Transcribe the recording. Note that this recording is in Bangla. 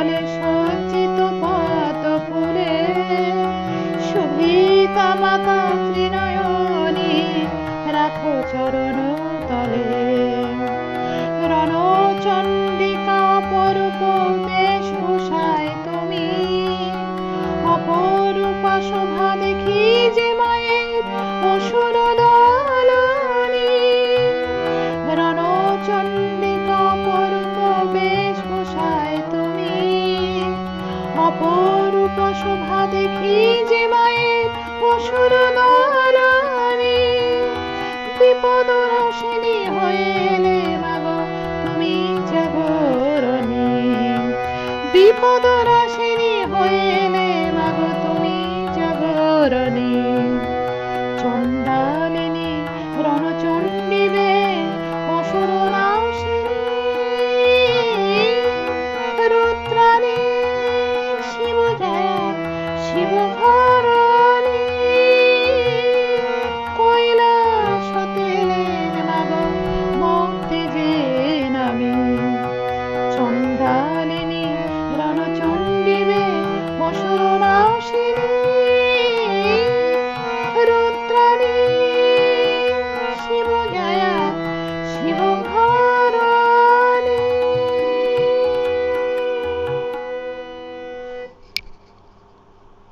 তলে সজ্জিত পদ্ম ফুলে শোভিতা মাতা ত্রিনয়নী রাখো চরণ তলে। রণচণ্ডিকা অপরূপ বেশভূষায় তুমি, অপরূপা শোভা দেখি যে মায়ের অসুর দলনী। রণচণ্ডিকা অপরূপ বেশভূষায় তুমি, অপরূপ শোভা দেখি যে মায়ের অসুর দলনী। বিপদ নাশিনী হয়ে এলে মাগো তুমি জাগরণী, বিপদ নাশিনী হয়ে এলে মাগো তুমি জাগরণী।